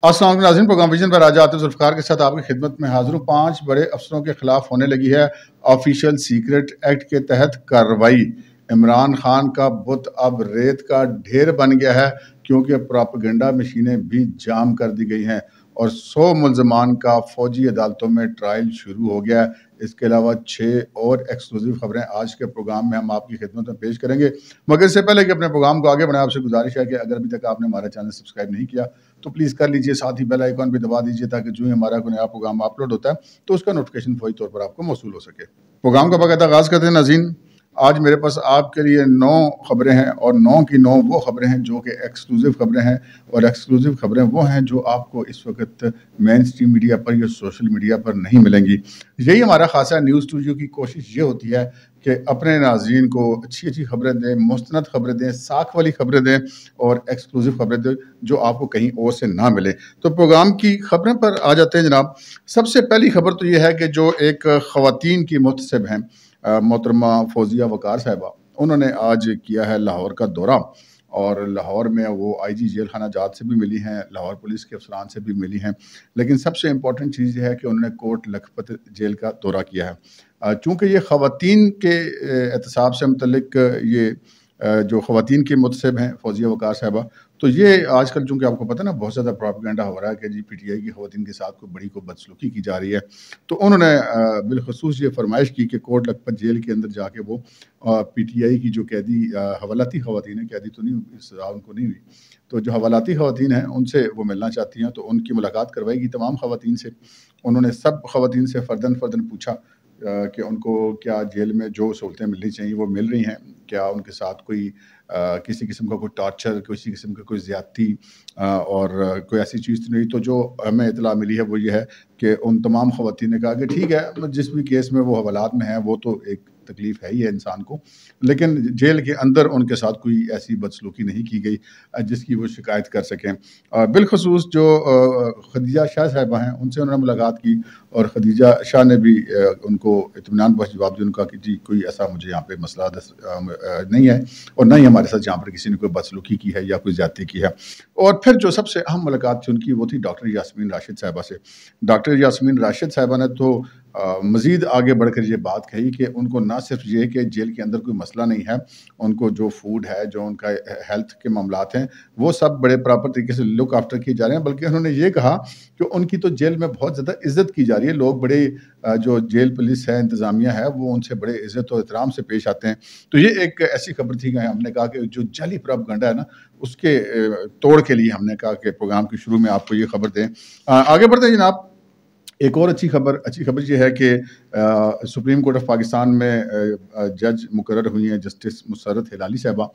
السلام علیکم ناظرین، پروگرام ویژن پر آج آتے ذوالفقار کے ساتھ آپ کی خدمت میں حاضر ہوں۔ 5 بڑے افسروں کے خلاف ہونے لگی ہے آفیشیل سیکرٹ ایکٹ کے تحت کارروائی۔ عمران خان کا بت اب ریت کا ڈھیر بن گیا ہے کیونکہ پراپیگنڈا مشینیں بھی جام کر دی گئی ہیں اور 100 ملزمان کا فوجی عدالتوں میں ٹرائل شروع ہو گیا ہے۔ اس کے علاوہ 6 اور ایکسکلوزیو خبریں آج کے پروگرام میں ہم آپ کی خدمت میں پیش کریں گے، مگر اس سے پہلے کہ اپنے پروگرام کو آگے بڑھائیں آپ سے گزارش ہے کہ اگر ابھی تک آپ نے ہمارا چینل سبسکرائب نہیں کیا تو پلیز کر لیجئے، ساتھ ہی بیل آئیکن بھی دبا دیجئے تاکہ جو ہی ہمارا کوئی نیا پروگرام اپلوڈ ہوتا ہے تو اس کا نوٹیفیکیشن فوری طور پر آپ کو موصول ہو سکے۔ پروگرام کا باقاعدہ آغاز کرتے ہیں ناظرین۔ آج میرے پاس آپ کے لیے 9 خبریں ہیں اور 9 کی 9 وہ خبریں ہیں جو کہ ایکسکلوزیو خبریں ہیں، اور ایکسکلوزیو خبریں وہ ہیں جو آپ کو اس وقت مین سٹریم میڈیا پر یا سوشل میڈیا پر نہیں ملیں گی۔ یہی ہمارا خاصہ نیوز اسٹوڈیو کی کوشش یہ ہوتی ہے کہ اپنے ناظرین کو اچھی خبریں دیں، مستند خبریں دیں، ساکھ والی خبریں دیں اور ایکسکلوزیو خبریں دیں جو آپ کو کہیں اور سے نہ ملے۔ تو پروگرام کی خبریں پر آ جاتے ہیں جناب۔ سب سے پہلی خبر تو یہ ہے کہ جو ایک خواتین کی محتسب ہیں محترمہ فوزیہ وقار صاحبہ، انہوں نے آج کیا ہے لاہور کا دورہ، اور لاہور میں وہ آئی جی جیل خانہ جات سے بھی ملی ہیں، لاہور پولیس کے افسران سے بھی ملی ہیں، لیکن سب سے امپورٹنٹ چیز یہ ہے کہ انہوں نے کوٹ لکھپت جیل کا دورہ کیا ہے، چونکہ یہ خواتین کے احتساب سے متعلق یہ جو خواتین کی متسب ہیں فوزیہ وقار صاحبہ، تو یہ آج کل چونکہ آپ کو پتہ ہے نا بہت زیادہ پروپیگنڈا ہو رہا ہے کہ جی پی ٹی آئی کی خواتین کے ساتھ کوئی بڑی بدسلوکی کی جا رہی ہے، تو انہوں نے بالخصوص یہ فرمائش کی کہ کوٹ لکھپت جیل کے اندر جا کے وہ پی ٹی آئی کی جو قیدی حوالاتی خواتین ہیں، قیدی تو نہیں، سزا ان کو نہیں ہوئی، تو جو حوالاتی خواتین ہیں ان سے وہ ملنا چاہتی ہیں، تو ان کی ملاقات کروائے گی تمام خواتین سے۔ انہوں نے سب خواتین سے فرداً پوچھا کہ ان کو کیا جیل میں جو سہولتیں ملنی چاہیے وہ مل رہی ہیں، کیا ان کے ساتھ کوئی کسی قسم کا کوئی ٹارچر، کسی قسم کا کوئی زیادتی اور کوئی ایسی چیز تو نہیں۔ تو جو ہمیں اطلاع ملی ہے وہ یہ ہے کہ ان تمام خواتین نے کہا کہ ٹھیک ہے، جس بھی کیس میں وہ حوالات میں ہیں وہ تو ایک تکلیف ہے ہی ہے انسان کو، لیکن جیل کے اندر ان کے ساتھ کوئی ایسی بدسلوکی نہیں کی گئی جس کی وہ شکایت کر سکیں۔ بالخصوص جو خدیجہ شاہ صاحبہ ہیں ان سے انہوں نے ملاقات کی، اور خدیجہ شاہ نے بھی ان کو اطمینان بخش جواب دیا، ان کا کہ جی کوئی ایسا مجھے یہاں پہ مسئلہ نہیں ہے، اور نہ ہی ہمارے ساتھ یہاں پر کسی نے کوئی بدسلوکی کی ہے یا کوئی زیادتی کی ہے۔ اور پھر جو سب سے اہم ملاقات تھی ان کی وہ تھی ڈاکٹر یاسمین راشد صاحبہ سے۔ ڈاکٹر یاسمین راشد صاحبہ نے تو مزید آگے بڑھ کر یہ بات کہی کہ ان کو نہ صرف یہ کہ جیل کے اندر کوئی مسئلہ نہیں ہے، ان کو جو فوڈ ہے، جو ان کا ہیلتھ کے معاملات ہیں وہ سب بڑے پراپر طریقے سے لک آفٹر کیے جا رہے ہیں، بلکہ انہوں نے یہ کہا کہ ان کی تو جیل میں بہت زیادہ عزت کی جا رہی ہے، لوگ بڑے جو جیل پولیس ہے، انتظامیہ ہے، وہ ان سے بڑے عزت و احترام سے پیش آتے ہیں۔ تو یہ ایک ایسی خبر تھی کہ ہم نے کہا کہ جو جعلی پروپیگنڈا ہے نا اس کے توڑ کے لیے ہم نے کہا کہ پروگرام کے شروع میں آپ کو یہ خبر دیں۔ آگے بڑھتے ہیں جناب۔ ایک اور اچھی خبر یہ ہے کہ سپریم کورٹ آف پاکستان میں جج مقرر ہوئی ہیں جسٹس مسرت ہلالی صاحبہ۔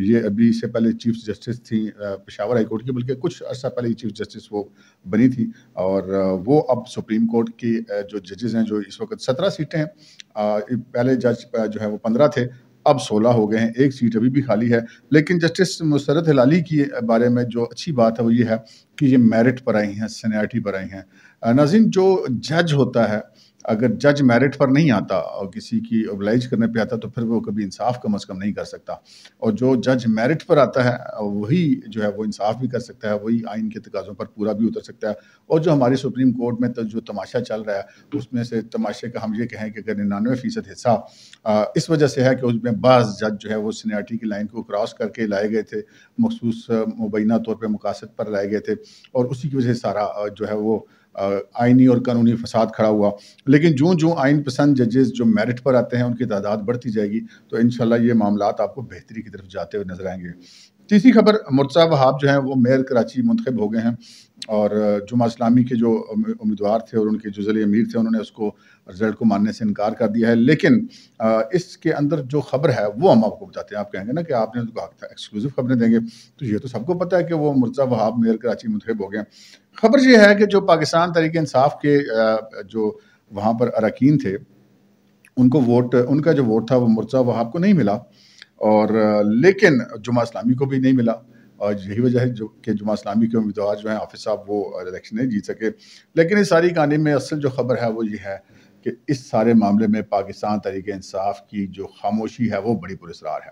یہ ابھی سے پہلے چیف جسٹس تھیں پشاور ہائی کورٹ کی، بلکہ کچھ عرصہ پہلے ہی چیف جسٹس وہ بنی تھی، اور وہ اب سپریم کورٹ کی جو ججز ہیں، جو اس وقت 17 سیٹیں ہیں، پہلے جج جو ہے وہ 15 تھے، اب 16 ہو گئے ہیں، ایک سیٹ ابھی بھی خالی ہے۔ لیکن جسٹس مسرت ہلالی کے بارے میں جو اچھی بات ہے وہ یہ ہے کہ یہ میرٹ پر آئی ہیں، سینیارٹی پر آئی ہیں۔ ناظرین، جو جج ہوتا ہے اگر جج میرٹ پر نہیں آتا اور کسی کی اوبلائج کرنے پہ آتا تو پھر وہ کبھی انصاف کم از کم نہیں کر سکتا، اور جو جج میرٹ پر آتا ہے وہی جو ہے وہ انصاف بھی کر سکتا ہے، وہی آئین کے تقاضوں پر پورا بھی اتر سکتا ہے۔ اور جو ہماری سپریم کورٹ میں جو تماشا چل رہا ہے اس میں سے تماشے کا ہم یہ کہیں کہ 99% حصہ اس وجہ سے ہے کہ اس میں بعض جج جو ہے وہ سینیارٹی کی لائن کو کراس کر کے لائے گئے تھے، مخصوص مبینہ طور پہ مقاصد پر لائے گئے تھے، اور اسی کی وجہ سے سارا جو ہے وہ آئینی اور قانونی فساد کھڑا ہوا۔ لیکن جو آئین پسند ججز جو میرٹ پر آتے ہیں ان کی تعداد بڑھتی جائے گی تو انشاءاللہ یہ معاملات آپ کو بہتری کی طرف جاتے ہوئے نظر آئیں گے۔ تیسری خبر، مرتضیٰ وہاب جو ہیں وہ میئر کراچی منتخب ہو گئے ہیں، اور جماعت اسلامی کے جو امیدوار تھے اور ان کے جو ذیلی امیر تھے انہوں نے اس کو رزلٹ کو ماننے سے انکار کر دیا ہے۔ لیکن اس کے اندر جو خبر ہے وہ ہم آپ کو بتاتے ہیں۔ آپ کہیں گے نا کہ آپ نے تو کہا تھا ایکسکلوزیو خبریں دیں گے، تو یہ تو سب کو پتہ ہے کہ وہ مرتضیٰ وہاب میئر کراچی منتخب ہو گئے ہیں۔ خبر یہ ہے کہ جو پاکستان تحریک انصاف کے جو وہاں پر اراکین تھے ان کا جو ووٹ تھا وہ مرتضیٰ وہاب کو نہیں ملا، اور لیکن جماعت اسلامی کو بھی نہیں ملا، اور یہی وجہ ہے کہ جماعت اسلامی کے امیدوار جو ہیں حافظ صاحب وہ الیکشن نہیں جیت سکے۔ لیکن اس ساری کہانی میں اصل جو خبر ہے وہ یہ ہے کہ اس سارے معاملے میں پاکستان تحریک انصاف کی جو خاموشی ہے وہ بڑی پراسرار ہے۔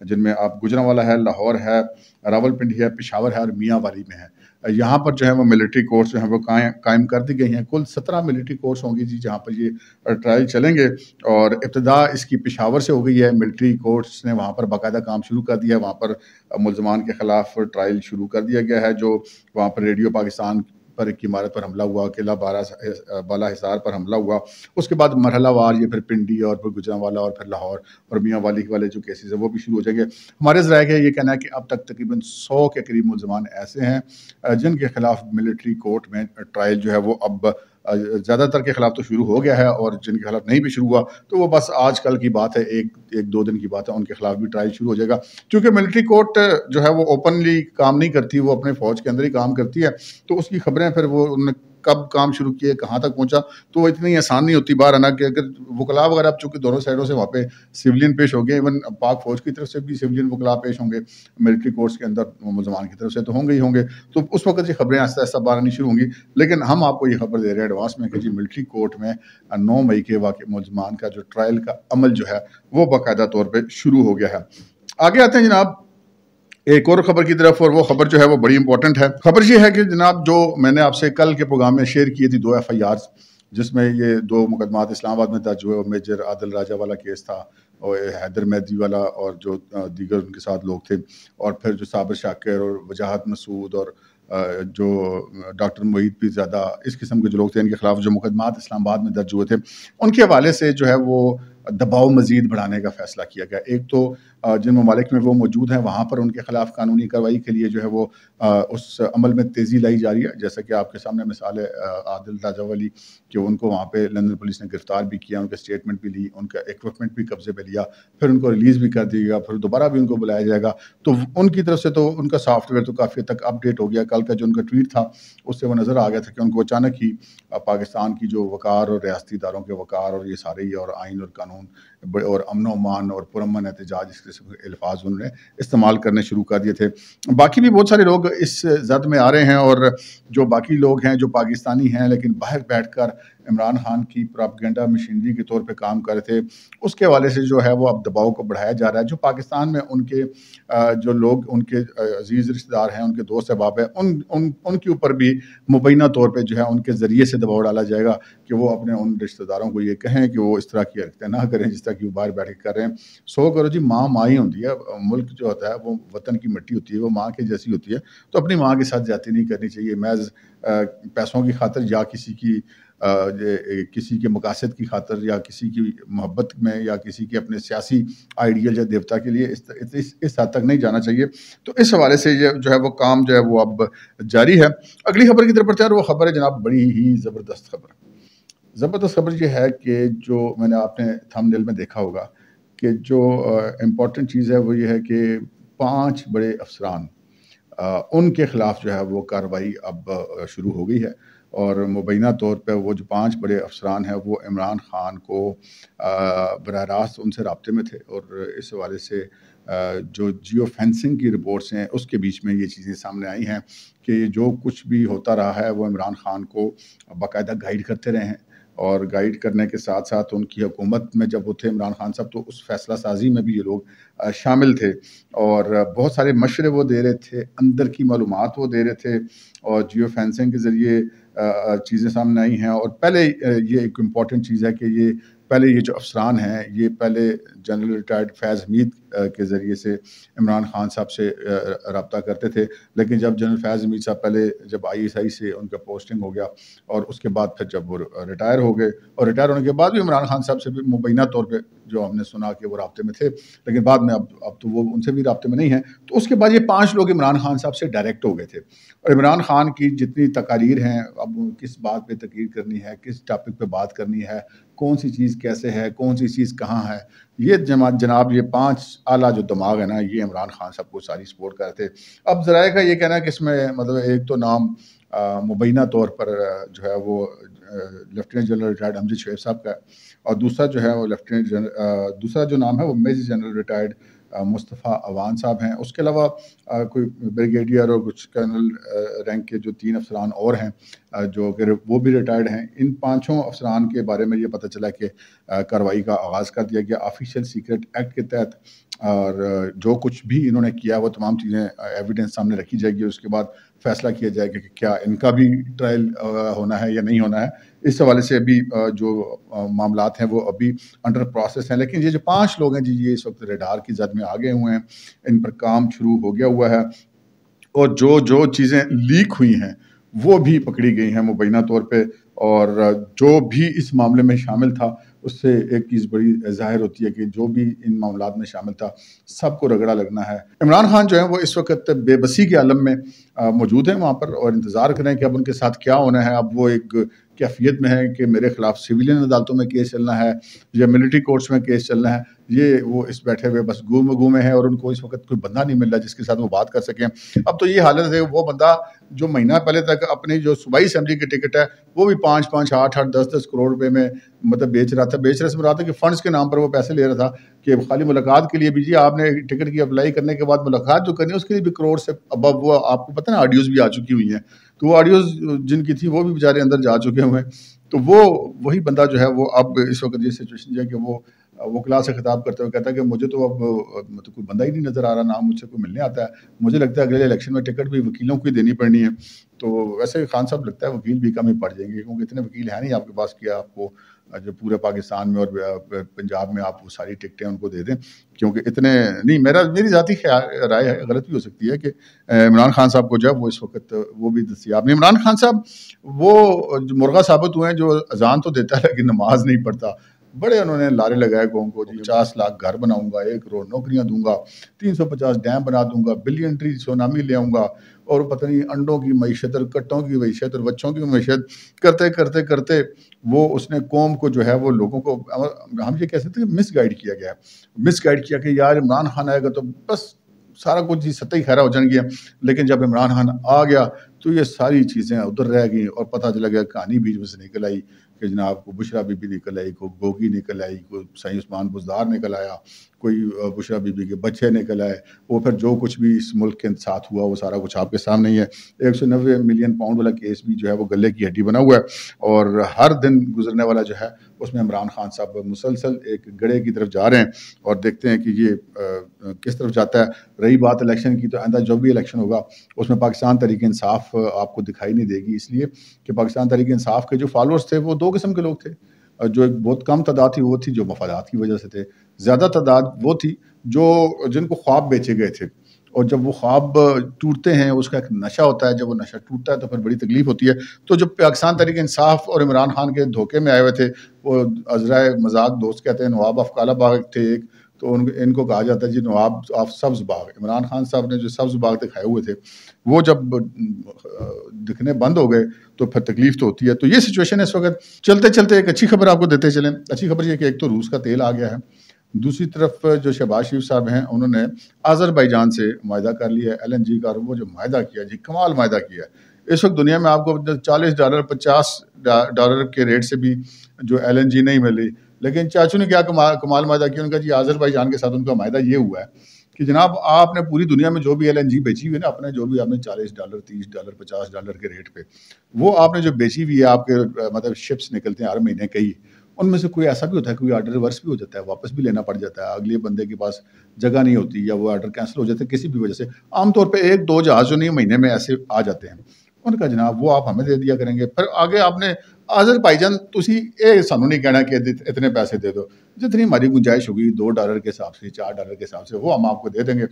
جن میں آپ گجرانوالہ ہے، لاہور ہے، راولپنڈی ہے، پشاور ہے اور میاں والی میں ہے۔ یہاں پر جو ہے وہ ملٹری کورٹس جو ہیں وہ قائم کر دی گئی ہیں۔ کل 17 ملٹری کورٹس ہوں گی جی جہاں پر یہ ٹرائل چلیں گے، اور ابتدا اس کی پشاور سے ہو گئی ہے۔ ملٹری کورٹس نے وہاں پر باقاعدہ کام شروع کر دیا ہے، وہاں پر ملزمان کے خلاف ٹرائل شروع کر دیا گیا ہے۔ جو وہاں پر ریڈیو پاکستان پر ایک عمارت پر حملہ ہوا، قلعہ بالا حصار پر حملہ ہوا، اس کے بعد مرحلہ وار یہ پھر پنڈی اور پھر گجرانوالہ اور پھر لاہور اور میاں والی والے جو کیسز ہیں وہ بھی شروع ہو جائیں گے۔ ہمارے ذرائع کا یہ کہنا ہے کہ اب تک تقریباً 100 کے قریب ملزمان ایسے ہیں جن کے خلاف ملٹری کورٹ میں ٹرائل جو ہے وہ اب زیادہ تر کے خلاف تو شروع ہو گیا ہے، اور جن کے خلاف نہیں بھی شروع ہوا تو وہ بس آج کل کی بات ہے، ایک دو دن کی بات ہے، ان کے خلاف بھی ٹرائل شروع ہو جائے گا۔ کیونکہ ملٹری کورٹ جو ہے وہ اوپنلی کام نہیں کرتی، وہ اپنے فوج کے اندر ہی کام کرتی ہے، تو اس کی خبریں پھر وہ انہوں نے کب کام شروع کیے، کہاں تک پہنچا، تو وہ اتنی آسان نہیں ہوتی باہر آنا کہ اگر وکلاء وغیرہ چونکہ دونوں سائڈوں سے وہاں پہ سویلین پیش ہو گئے، ایون پاک فوج کی طرف سے بھی سویلین وکلاء پیش ہوں گے، ملٹری کورٹس کے اندر ملزمان کی طرف سے تو ہوں گے، تو اس وقت یہ خبریں آہستہ آہستہ باہر آنی شروع ہوں گی۔ لیکن ہم آپ کو یہ خبر دے رہے ہیں ایڈوانس میں کہ جی ملٹری کورٹ میں 9 مئی کے واقع ملزمان کا جو ٹرائل کا عمل جو ہے وہ باقاعدہ طور پہ شروع ہو گیا ہے۔ آگے آتے ہیں جناب ایک اور خبر کی طرف، اور وہ خبر جو ہے وہ بڑی امپورٹنٹ ہے۔ خبر یہ ہے کہ جناب جو میں نے آپ سے کل کے پروگرام میں شیئر کی تھی 2 FIRs، جس میں یہ 2 مقدمات اسلام آباد میں درج ہوئے، اور میجر عادل راجہ والا کیس تھا، اور حیدر مہدی والا اور جو دیگر ان کے ساتھ لوگ تھے، اور پھر جو صابر شاکر اور وجاہت مسعود اور جو ڈاکٹر معید پیر زادہ، اس قسم کے جو لوگ تھے، ان کے خلاف جو مقدمات اسلام آباد میں درج ہوئے تھے، ان کے حوالے سے جو ہے وہ دباؤ مزید بڑھانے کا فیصلہ کیا گیا۔ ایک تو جن ممالک میں وہ موجود ہیں وہاں پر ان کے خلاف قانونی کارروائی کے لیے جو ہے وہ اس عمل میں تیزی لائی جا رہی ہے، جیسا کہ آپ کے سامنے مثال ہے عادل راجہ والی کہ ان کو وہاں پہ لندن پولیس نے گرفتار بھی کیا، ان کے اسٹیٹمنٹ بھی لی، ان کا ایکوپمنٹ بھی قبضے پہ لیا، پھر ان کو ریلیز بھی کر دیا گیا، پھر دوبارہ بھی ان کو بلایا جائے گا۔ تو ان کی طرف سے تو ان کا سافٹ ویئر تو کافی حد تک اپ ڈیٹ ہو گیا۔ کل کا جو ان کا ٹویٹ تھا اس سے وہ نظر آ گیا تھا کہ ان کو اچانک ہی پاکستان کی جو وقار اور ریاستی اداروں کے وقار اور یہ سارے ہی اور آئین اور قانون اور امن و امان اور پرامن احتجاج، اس قسم کے الفاظ انہوں نے استعمال کرنے شروع کر دیے تھے۔ باقی بھی بہت سارے لوگ اس زد میں آ رہے ہیں، اور جو باقی لوگ ہیں جو پاکستانی ہیں لیکن باہر بیٹھ کر عمران خان کی پراپیگنڈا مشینری کے طور پہ کام کر رہے تھے، اس کے حوالے سے جو ہے وہ اب دباؤ کو بڑھایا جا رہا ہے۔ جو پاکستان میں ان کے جو لوگ ان کے عزیز رشتہ دار ہیں، ان کے دوست احباب ہیں، ان کے اوپر بھی مبینہ طور پہ جو ہے ان کے ذریعے سے دباؤ ڈالا جائے گا کہ وہ اپنے ان رشتہ داروں کو یہ کہیں کہ وہ اس طرح کی حرکتیں نہ کریں جس طرح کی وہ باہر بیٹھ کے کر رہے ہیں۔ سو کرو جی، ماں ہی ہوتی ہے، ملک جو ہوتا ہے وہ وطن کی مٹی ہوتی ہے، وہ ماں کے جیسی ہوتی ہے، تو اپنی ماں کے ساتھ زیادتی نہیں کرنی چاہیے محض پیسوں کی خاطر یا کسی کے مقاصد کی خاطر یا کسی کی محبت میں یا کسی کے اپنے سیاسی آئیڈیل یا دیوتا کے لیے اس حد تک نہیں جانا چاہیے۔ تو اس حوالے سے جو ہے وہ کام جو ہے وہ اب جاری ہے۔ اگلی خبر کی طرف بڑھتے ہیں، اور وہ خبر ہے جناب بڑی ہی زبردست خبر یہ ہے کہ جو میں نے آپ نے تھم نیل میں دیکھا ہوگا کہ جو امپورٹنٹ چیز ہے وہ یہ ہے کہ 5 بڑے افسران ان کے خلاف جو ہے وہ کارروائی اب شروع ہو گئی ہے، اور مبینہ طور پہ وہ جو 5 بڑے افسران ہیں وہ عمران خان کو براہ راست ان سے رابطے میں تھے، اور اس حوالے سے جو جیو فینسنگ کی رپورٹس ہیں اس کے بیچ میں یہ چیزیں سامنے آئی ہیں کہ جو کچھ بھی ہوتا رہا ہے وہ عمران خان کو باقاعدہ گائیڈ کرتے رہے ہیں، اور گائیڈ کرنے کے ساتھ ساتھ ان کی حکومت میں جب وہ تھے عمران خان صاحب تو اس فیصلہ سازی میں بھی یہ لوگ شامل تھے، اور بہت سارے مشورے وہ دے رہے تھے، اندر کی معلومات وہ دے رہے تھے، اور جیو فینسنگ کے ذریعے چیزیں سامنے آئی ہیں۔ اور پہلے یہ ایک امپورٹنٹ چیز ہے کہ یہ جو افسران ہیں یہ پہلے جنرل ریٹائرڈ فیض حمید کے ذریعے سے عمران خان صاحب سے رابطہ کرتے تھے، لیکن جب جنرل فیض حمید صاحب پہلے جب ISI سے ان کا پوسٹنگ ہو گیا، اور اس کے بعد پھر جب وہ ریٹائر ہو گئے، اور ریٹائر ہونے کے بعد بھی عمران خان صاحب سے بھی مبینہ طور پہ جو ہم نے سنا کہ وہ رابطے میں تھے، لیکن بعد میں اب تو وہ ان سے بھی رابطے میں نہیں ہیں، تو اس کے بعد یہ 5 لوگ عمران خان صاحب سے ڈائریکٹ ہو گئے تھے، اور عمران خان کی جتنی تقاریر ہیں، اب کس بات پہ تقریر کرنی ہے، کس ٹاپک پہ بات کرنی ہے، کون سی چیز کیسے ہے، کون سی چیز کہاں ہے، یہ جناب یہ 5 اعلیٰ جو دماغ ہے نا، یہ عمران خان صاحب کو ساری سپورٹ کرتے تھے۔ اب ذرائع کا یہ کہنا ہے کہ اس میں مطلب ایک تو نام مبینہ طور پر جو ہے وہ لیفٹیننٹ جنرل ریٹائرڈ امجد شعیب صاحب کا ہے، اور دوسرا جو ہے وہ دوسرا جو نام ہے وہ میجر جنرل ریٹائرڈ مصطفیٰ عوان صاحب ہیں. اس کے علاوہ کوئی بریگیڈیئر اور کچھ کرنل رینک کے جو 3 افسران اور ہیں جو کہ وہ بھی ریٹائرڈ ہیں. ان 5 افسران کے بارے میں یہ پتہ چلا کہ کارروائی کا آغاز کر دیا گیا آفیشیل سیکرٹ ایکٹ کے تحت, اور جو کچھ بھی انہوں نے کیا وہ تمام چیزیں ایویڈنس سامنے رکھی جائے گی. اس کے بعد فیصلہ کیا جائے گا کہ کیا ان کا بھی ٹرائل ہونا ہے یا نہیں ہونا ہے. اس حوالے سے ابھی جو معاملات ہیں وہ ابھی انڈر پروسیس ہیں. لیکن یہ جو 5 لوگ ہیں جی یہ اس وقت ریڈار کی زد میں آ گئے ہوئے ہیں, ان پر کام شروع ہو گیا ہوا ہے, اور جو چیزیں لیک ہوئی ہیں وہ بھی پکڑی گئی ہیں مبینہ طور پہ. اور جو بھی اس معاملے میں شامل تھا اس سے ایک چیز بڑی ظاہر ہوتی ہے کہ جو بھی ان معاملات میں شامل تھا سب کو رگڑا لگنا ہے. عمران خان جو ہیں وہ اس وقت بے بسی کے عالم میں موجود ہیں وہاں پر, اور انتظار کریں کہ اب ان کے ساتھ کیا ہونا ہے. اب وہ ایک کیفیت میں ہے کہ میرے خلاف سویلین عدالتوں میں کیس چلنا ہے یا ملٹری کورٹس میں کیس چلنا ہے. یہ وہ اس بیٹھے ہوئے بس گو میں ہیں, اور ان کو اس وقت کوئی بندہ نہیں مل رہا جس کے ساتھ وہ بات کر سکیں. اب تو یہ حالت ہے وہ بندہ جو مہینہ پہلے تک اپنی جو صوبائی اسمبلی کی ٹکٹ ہے وہ بھی 5-5, 8-8, 10-10 کروڑ روپے میں مطلب بیچ رہا تھا. بیچ رہے سے مراد ہے کہ فنڈز کے نام پر وہ پیسے لے رہا تھا کہ خالی ملاقات کے لیے بھی. جی آپ نے ٹکٹ کی اپلائی کرنے کے بعد ملاقات جو کرنی ہے اس کے لیے بھی کروڑ سے ابو وہ آپ کو پتہ نا آڈیوز بھی آ چکی ہوئی ہیں. تو وہ آڈیوز جن کی تھی وہ بھی بیچارے اندر جا چکے ہوئے ہیں. تو وہی بندہ جو ہے وہ اب اس وقت یہ سچویشن جو ہے کہ وہ وکلا سے خطاب کرتے ہوئے کہتا ہے کہ مجھے تو اب مطلب کوئی بندہ ہی نہیں نظر آ رہا, نہ مجھ سے کوئی ملنے آتا ہے. مجھے لگتا ہے اگلے الیکشن میں ٹکٹ بھی وکیلوں کو ہی دینی پڑنی ہے. تو ویسے خان صاحب لگتا ہے وکیل بھی کم ہی پڑ جائیں گے, کیونکہ اتنے وکیل ہیں نہیں آپ کے پاس کہ آپ کو جو پورے پاکستان میں اور پنجاب میں آپ وہ ساری ٹکٹیں ان کو دے دیں, کیونکہ اتنے نہیں. میری ذاتی رائے ہے, غلط بھی ہو سکتی ہے, کہ عمران خان صاحب کو جب وہ اس وقت وہ بھی دستیاب نہیں. عمران خان صاحب وہ جو مرغا ثابت ہوئے ہیں جو اذان تو دیتا ہے لیکن نماز نہیں پڑھتا. بڑے انہوں نے لارے لگائے قوم کو, 50 لاکھ گھر بناؤں گا, 1 کروڑ نوکریاں دوں گا, 350 ڈیم بنا دوں گا, بلین ٹری سونامی لے آؤں گا, اور پتہ نہیں انڈوں کی معیشت اور کٹوں کی معیشت اور بچوں کی معیشت کرتے وہ اس نے قوم کو جو ہے وہ لوگوں کو ہم یہ کہہ سکتے ہیں مس گائیڈ کیا گیا. مس گائیڈ کیا کہ یار عمران خان آئے گا تو بس سارا کچھ سطح ہی خیرہ ہو جان گیا. لیکن جب عمران خان آ گیا تو یہ ساری چیزیں ادھر رہ گئیں, اور پتہ چلا گیا کہانی بیچ میں سے نکل آئی کہ جناب کو بشرا بی بی نکل آئی, کوئی گوگی نکل آئی, کوئی سائیں عثمان بزدار نکل آیا, کوئی بشرا بی بی کے بچے نکل آئے. وہ پھر جو کچھ بھی اس ملک کے ساتھ ہوا وہ سارا کچھ آپ کے سامنے ہی ہے. 190 ملین پاؤنڈ والا کیس بھی جو ہے وہ گلے کی ہڈی بنا ہوا ہے, اور ہر دن گزرنے والا جو ہے اس میں عمران خان صاحب مسلسل ایک گڑھے کی طرف جا رہے ہیں, اور دیکھتے ہیں کہ یہ کس طرف جاتا ہے. رہی بات الیکشن کی, تو آئندہ جو بھی الیکشن ہوگا اس میں پاکستان تحریک انصاف آپ کو دکھائی نہیں دے گی, اس لیے کہ پاکستان تحریک انصاف کے جو فالوورز تھے وہ 2 قسم کے لوگ تھے. جو ایک بہت کم تعداد تھی وہ تھی جو مفادات کی وجہ سے تھے, زیادہ تعداد وہ تھی جن کو خواب بیچے گئے تھے, اور جب وہ خواب ٹوٹتے ہیں اس کا ایک نشہ ہوتا ہے, جب وہ نشہ ٹوٹتا ہے تو پھر بڑی تکلیف ہوتی ہے. تو جب پاکستان تحریک انصاف اور عمران خان کے دھوکے میں آئے ہوئے تھے, وہ عذرائے مذاق دوست کہتے ہیں, نواب آف کالا باغ تھے ایک, تو ان کو کہا جاتا ہے جی نواب آف سبز باغ. عمران خان صاحب نے جو سبز باغ دکھائے ہوئے تھے وہ جب دکھنے بند ہو گئے تو پھر تکلیف تو ہوتی ہے. تو یہ سچویشن ہے اس وقت. چلتے ایک اچھی خبر آپ کو دیتے چلیں. اچھی خبر یہ کہ ایک تو روس کا تیل آ گیا ہے, دوسری طرف جو شہباز شریف صاحب ہیں انہوں نے آذربائیجان سے معاہدہ کر لیا ہے LNG کا, اور وہ جو معاہدہ کیا جی کمال معاہدہ کیا ہے. اس وقت دنیا میں آپ کو $40 $50 کے ریٹ سے بھی جو LNG نہیں ملی, لیکن چاچو نے کیا کمال معاہدہ کیا. ان کا جی آذربائیجان کے ساتھ ان کا معاہدہ یہ ہوا ہے کہ جناب آپ نے پوری دنیا میں جو بھی LNG بیچی ہوئی نا, اپنے جو بھی آپ نے $40 $30 $50 کے ریٹ پہ وہ آپ نے جو بیچی ہوئی ہے, آپ کے مطلب شپس نکلتے ہیں ہر مہینے کئی, ان میں سے کوئی ایسا بھی ہوتا ہے کوئی آرڈر ریورس بھی ہو جاتا ہے, واپس بھی لینا پڑ جاتا ہے, اگلے بندے کے پاس جگہ نہیں ہوتی یا وہ آرڈر کینسل ہو جاتا ہے کسی بھی وجہ سے. عام طور پہ 1-2 جہاز جو نہیں مہینے میں ایسے آ جاتے ہیں. ان کا جناب وہ آپ ہمیں دے دیا کریں گے. پھر آگے آپ نے آذربائیجان تسی یہ سانوں نہیں کہنا کہ اتنے پیسے دے دو, جتنی ہماری گنجائش ہوگی $2 کے حساب سے $4 کے حساب سے وہ ہم آپ کو دے دیں گے.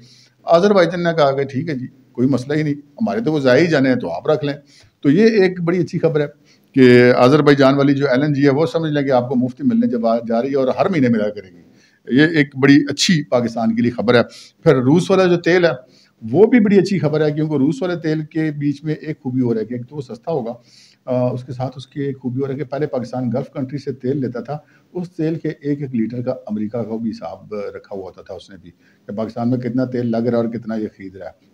آذربائیجان نے کہا کہ ٹھیک ہے جی کوئی مسئلہ ہی نہیں, ہمارے تو وہ ضائع ہی جانے ہیں تو آپ رکھ لیں. تو یہ ایک بڑی اچھی خبر ہے کہ آذربائیجان والی جو LNG ہے وہ سمجھ لیں کہ آپ کو مفت ملنے جا رہی ہے اور ہر مہینے ملا کرے گی. یہ ایک بڑی اچھی پاکستان کے لیے خبر ہے. پھر روس والا جو تیل ہے وہ بھی بڑی اچھی خبر ہے, کیونکہ روس والے تیل کے بیچ میں ایک خوبی ہو رہا ہے کہ ایک تو وہ سستا ہوگا, اس کے ساتھ اس کی ایک خوبی ہو رہا ہے کہ پہلے پاکستان گلف کنٹری سے تیل لیتا تھا, اس تیل کے 1-1 لیٹر کا امریکہ کا بھی حساب رکھا ہوا ہوتا تھا اس نے بھی, کہ پاکستان میں کتنا تیل لگ رہا ہے اور کتنا یہ خرید رہا ہے.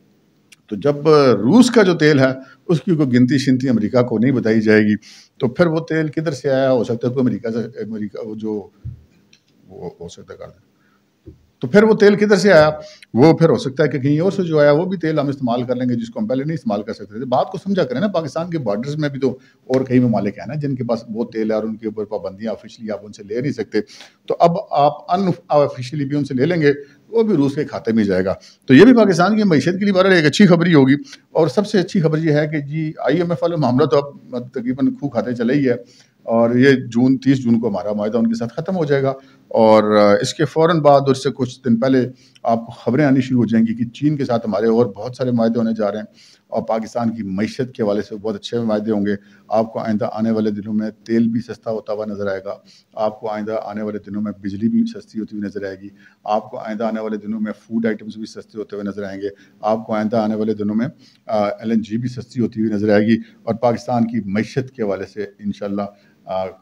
تو جب روس کا جو تیل ہے اس کی کوئی گنتی شنتی امریکہ کو نہیں بتائی جائے گی, تو پھر وہ تیل کدھر سے آیا, ہو سکتا ہے کوئی امریکہ سے, امریکہ وہ جو وہ ہو سکتا ہے کر دیں تو پھر وہ تیل کدھر سے آیا؟ وہ پھر ہو سکتا ہے کہ کہیں اور سے جو آیا وہ بھی تیل ہم استعمال کر لیں گے جس کو ہم پہلے نہیں استعمال کر سکتے تھے. بات کو سمجھا کریں نا، پاکستان کے بارڈرز میں بھی تو اور کئی ممالک ہیں نا جن کے پاس وہ تیل ہے اور ان کے اوپر پابندیاں آفیشلی آپ ان سے لے نہیں سکتے. تو اب آپ ان آفیشلی بھی ان سے لے لیں گے، وہ بھی روس کے کھاتے میں جائے گا. تو یہ بھی پاکستان کی معیشت کے لیے بہرحال ایک اچھی خبر ہی ہوگی. اور سب سے اچھی خبر یہ ہے کہ جی IMF والے معاملہ تو اب تقریباً کھو کھاتے چلے ہی ہے، اور یہ 30 جون کو ہمارا معاہدہ ان کے ساتھ ختم ہو جائے گا. اور اس کے فوراً بعد اور اس سے کچھ دن پہلے آپ کو خبریں آنی شروع ہو جائیں گی کہ چین کے ساتھ ہمارے اور بہت سارے معاہدے ہونے جا رہے ہیں، اور پاکستان کی معیشت کے حوالے سے بہت اچھے معاہدے ہوں گے. آپ کو آئندہ آنے والے دنوں میں تیل بھی سستا ہوتا ہوا نظر آئے گا. آپ کو آئندہ آنے والے دنوں میں بجلی بھی سستی ہوتی ہوئی نظر آئے گی. آپ کو آئندہ آنے والے دنوں میں فوڈ آئٹمس بھی سستے ہوتے ہوئے نظر آئیں گے. آپ کو آئندہ آنے والے دنوں میں LNG بھی سستی ہوتی ہوئی نظر آئے گی. اور پاکستان کی معیشت کے حوالے سے انشاءاللہ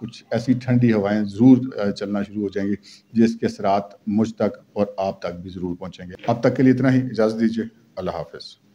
کچھ ایسی ٹھنڈی ہوائیں ضرور چلنا شروع ہو جائیں گی جس کے اثرات مجھ تک اور آپ تک بھی ضرور پہنچیں گے. اب تک کے لیے اتنا ہی، اجازت دیجیے. اللہ حافظ.